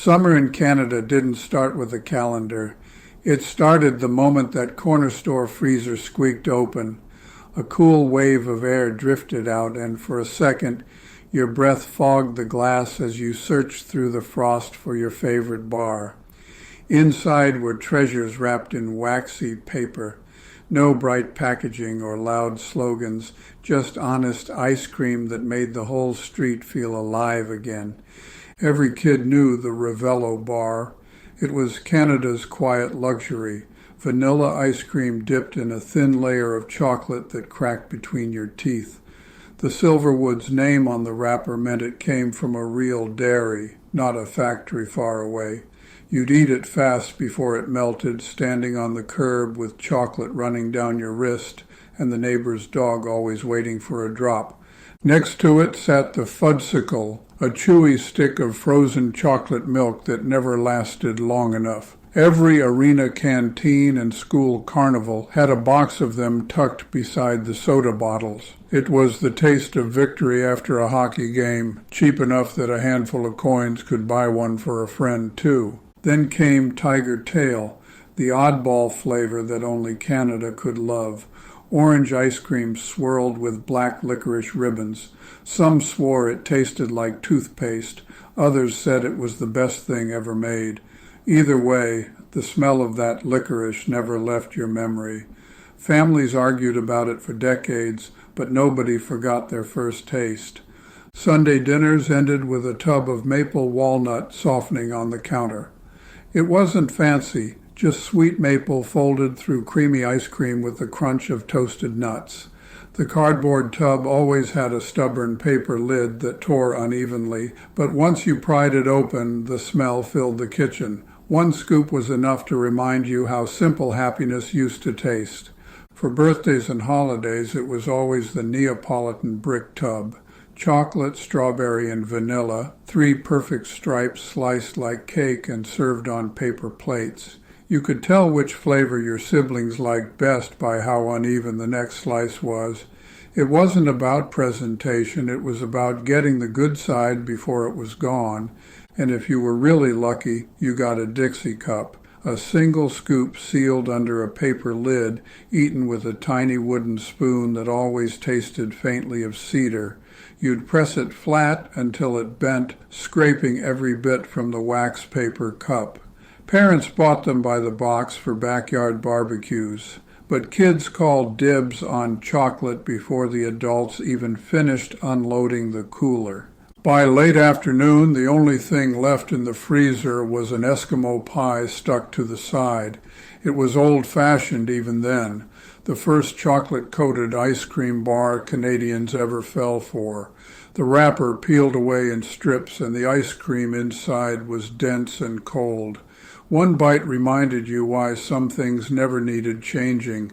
Summer in Canada didn't start with a calendar. It started the moment that corner store freezer squeaked open. A cool wave of air drifted out, and for a second, your breath fogged the glass as you searched through the frost for your favorite bar. Inside were treasures wrapped in waxy paper. No bright packaging or loud slogans, just honest ice cream that made the whole street feel alive again. Every kid knew the Ravello bar. It was Canada's quiet luxury, vanilla ice cream dipped in a thin layer of chocolate that cracked between your teeth. The Silverwoods name on the wrapper meant it came from a real dairy, not a factory far away. You'd eat it fast before it melted, standing on the curb with chocolate running down your wrist and the neighbor's dog always waiting for a drop. Next to it sat the Fudsicle, a chewy stick of frozen chocolate milk that never lasted long enough. Every arena canteen and school carnival had a box of them tucked beside the soda bottles. It was the taste of victory after a hockey game, cheap enough that a handful of coins could buy one for a friend too. Then came Tiger Tail, the oddball flavor that only Canada could love. Orange ice cream swirled with black licorice ribbons. Some swore it tasted like toothpaste. Others said it was the best thing ever made. Either way, the smell of that licorice never left your memory. Families argued about it for decades, but nobody forgot their first taste. Sunday dinners ended with a tub of maple walnut softening on the counter. It wasn't fancy, just sweet maple folded through creamy ice cream with the crunch of toasted nuts. The cardboard tub always had a stubborn paper lid that tore unevenly, but once you pried it open, the smell filled the kitchen. One scoop was enough to remind you how simple happiness used to taste. For birthdays and holidays, it was always the Neapolitan brick tub. Chocolate, strawberry, and vanilla, 3 perfect stripes sliced like cake and served on paper plates. You could tell which flavor your siblings liked best by how uneven the next slice was. It wasn't about presentation, it was about getting the good side before it was gone, and if you were really lucky, you got a Dixie cup, a single scoop sealed under a paper lid, eaten with a tiny wooden spoon that always tasted faintly of cedar. You'd press it flat until it bent, scraping every bit from the wax paper cup. Parents bought them by the box for backyard barbecues, but kids called dibs on chocolate before the adults even finished unloading the cooler. By late afternoon, the only thing left in the freezer was an Eskimo pie stuck to the side. It was old-fashioned even then, the first chocolate-coated ice cream bar Canadians ever fell for. The wrapper peeled away in strips, and the ice cream inside was dense and cold. One bite reminded you why some things never needed changing.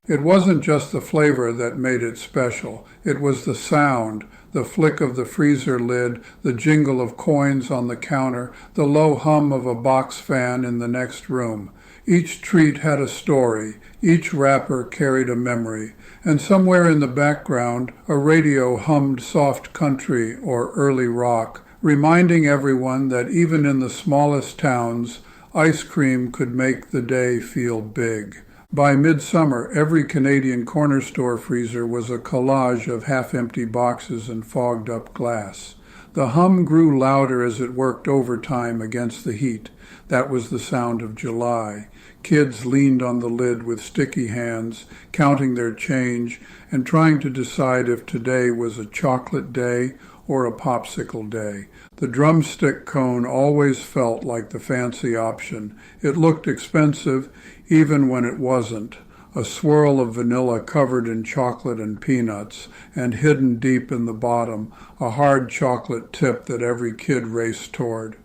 It wasn't just the flavor that made it special. It was the sound, the flick of the freezer lid, the jingle of coins on the counter, the low hum of a box fan in the next room. Each treat had a story, each wrapper carried a memory, and somewhere in the background a radio hummed soft country or early rock, reminding everyone that even in the smallest towns, ice cream could make the day feel big. By midsummer, every Canadian corner store freezer was a collage of half-empty boxes and fogged-up glass. The hum grew louder as it worked overtime against the heat. That was the sound of July. Kids leaned on the lid with sticky hands, counting their change and trying to decide if today was a chocolate day or a popsicle day. The drumstick cone always felt like the fancy option. It looked expensive even when it wasn't. A swirl of vanilla covered in chocolate and peanuts, and hidden deep in the bottom, a hard chocolate tip that every kid raced toward.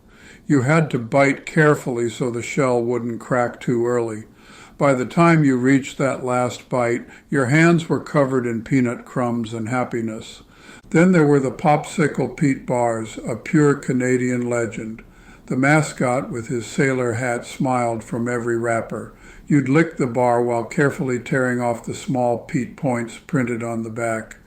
You had to bite carefully so the shell wouldn't crack too early. By the time you reached that last bite, your hands were covered in peanut crumbs and happiness. Then there were the Popsicle Pete bars, a pure Canadian legend. The mascot with his sailor hat smiled from every wrapper. You'd lick the bar while carefully tearing off the small Pete points printed on the back.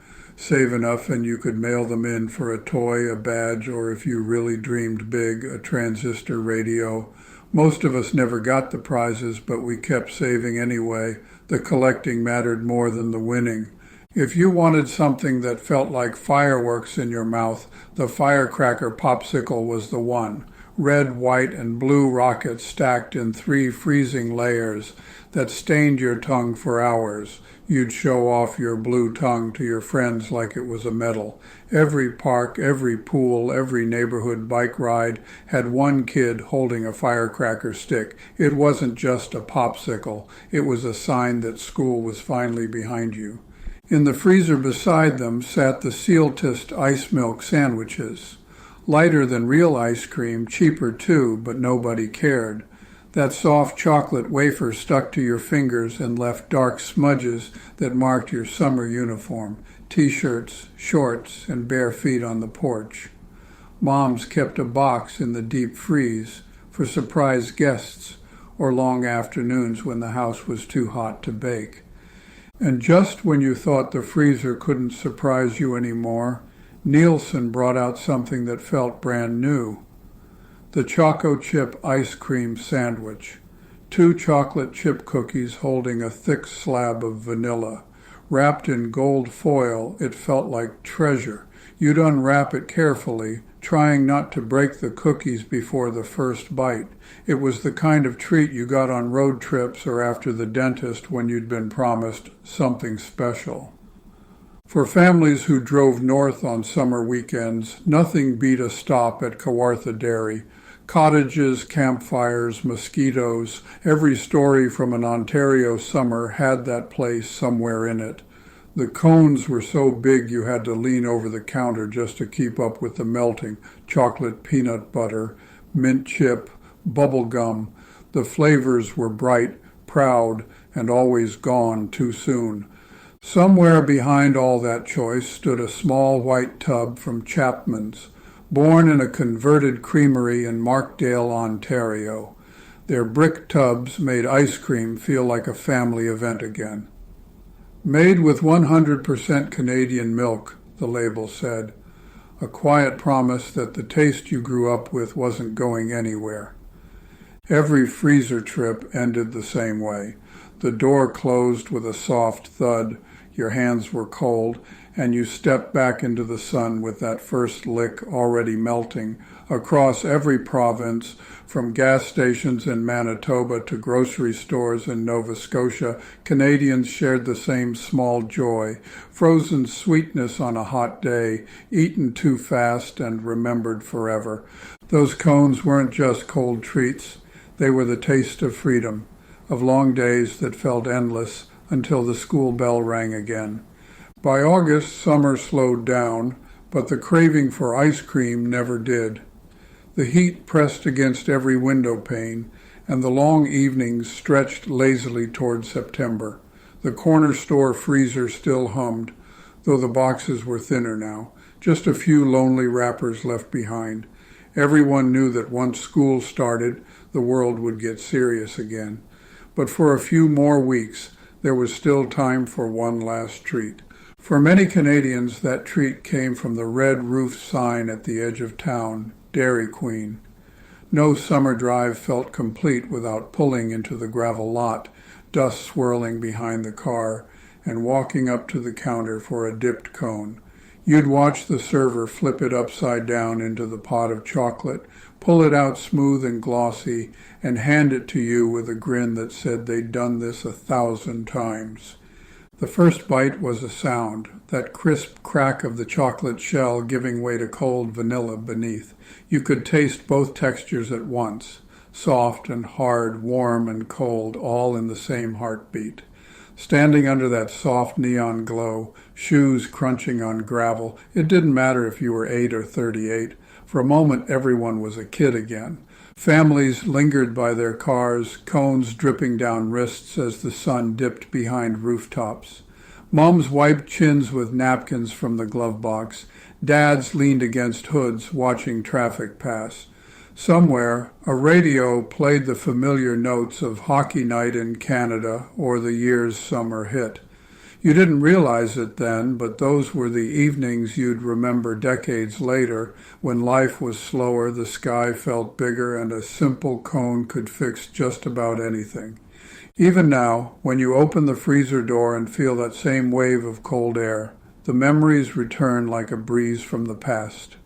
Save enough and you could mail them in for a toy, a badge, or if you really dreamed big, a transistor radio. Most of us never got the prizes, but we kept saving anyway. The collecting mattered more than the winning. If you wanted something that felt like fireworks in your mouth, the firecracker popsicle was the one. Red, white, and blue rockets stacked in 3 freezing layers that stained your tongue for hours. You'd show off your blue tongue to your friends like it was a medal. Every park, every pool, every neighborhood bike ride had one kid holding a firecracker stick. It wasn't just a popsicle. It was a sign that school was finally behind you. In the freezer beside them sat the Sealtest ice milk sandwiches. Lighter than real ice cream, cheaper too, but nobody cared. That soft chocolate wafer stuck to your fingers and left dark smudges that marked your summer uniform, t-shirts, shorts, and bare feet on the porch. Moms kept a box in the deep freeze for surprise guests or long afternoons when the house was too hot to bake. And just when you thought the freezer couldn't surprise you anymore, Nielsen brought out something that felt brand new. The Choco Chip ice cream sandwich. 2 chocolate chip cookies holding a thick slab of vanilla. Wrapped in gold foil, it felt like treasure. You'd unwrap it carefully, trying not to break the cookies before the first bite. It was the kind of treat you got on road trips or after the dentist when you'd been promised something special. For families who drove north on summer weekends, nothing beat a stop at Kawartha Dairy. Cottages, campfires, mosquitoes, every story from an Ontario summer had that place somewhere in it. The cones were so big you had to lean over the counter just to keep up with the melting. Chocolate peanut butter, mint chip, bubble gum. The flavors were bright, proud, and always gone too soon. Somewhere behind all that choice stood a small white tub from Chapman's, born in a converted creamery in Markdale, Ontario. Their brick tubs made ice cream feel like a family event again. Made with 100% Canadian milk, the label said, a quiet promise that the taste you grew up with wasn't going anywhere. Every freezer trip ended the same way. The door closed with a soft thud, your hands were cold, and you stepped back into the sun with that first lick already melting. Across every province, from gas stations in Manitoba to grocery stores in Nova Scotia, Canadians shared the same small joy, frozen sweetness on a hot day, eaten too fast and remembered forever. Those cones weren't just cold treats, they were the taste of freedom, of long days that felt endless until the school bell rang again. By August, summer slowed down, but the craving for ice cream never did. The heat pressed against every window pane, and the long evenings stretched lazily toward September. The corner store freezer still hummed, though the boxes were thinner now, just a few lonely wrappers left behind. Everyone knew that once school started, the world would get serious again. But for a few more weeks, there was still time for one last treat. For many Canadians, that treat came from the red roof sign at the edge of town, Dairy Queen. No summer drive felt complete without pulling into the gravel lot, dust swirling behind the car, and walking up to the counter for a dipped cone. You'd watch the server flip it upside down into the pot of chocolate, pull it out smooth and glossy, and hand it to you with a grin that said they'd done this 1,000 times. The first bite was a sound, that crisp crack of the chocolate shell giving way to cold vanilla beneath. You could taste both textures at once, soft and hard, warm and cold, all in the same heartbeat. Standing under that soft neon glow, shoes crunching on gravel, it didn't matter if you were 8 or 38. For a moment, everyone was a kid again. Families lingered by their cars, cones dripping down wrists as the sun dipped behind rooftops. Moms wiped chins with napkins from the glove box. Dads leaned against hoods, watching traffic pass. Somewhere, a radio played the familiar notes of Hockey Night in Canada or the year's summer hit. You didn't realize it then, but those were the evenings you'd remember decades later, when life was slower, the sky felt bigger, and a simple cone could fix just about anything. Even now, when you open the freezer door and feel that same wave of cold air, the memories return like a breeze from the past.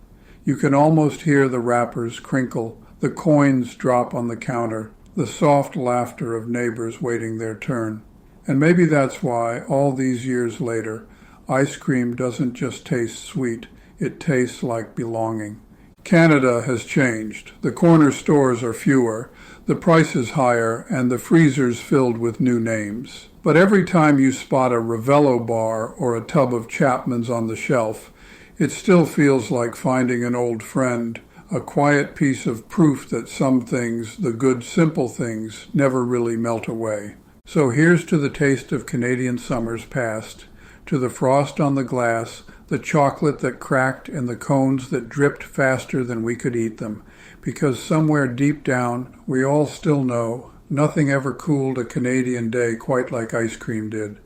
You can almost hear the wrappers crinkle, the coins drop on the counter, the soft laughter of neighbors waiting their turn. And maybe that's why, all these years later, ice cream doesn't just taste sweet, it tastes like belonging. Canada has changed. The corner stores are fewer, the prices higher, and the freezers filled with new names. But every time you spot a Ravello bar or a tub of Chapman's on the shelf, it still feels like finding an old friend, a quiet piece of proof that some things, the good simple things, never really melt away. So here's to the taste of Canadian summers past, to the frost on the glass, the chocolate that cracked, and the cones that dripped faster than we could eat them, because somewhere deep down we all still know nothing ever cooled a Canadian day quite like ice cream did.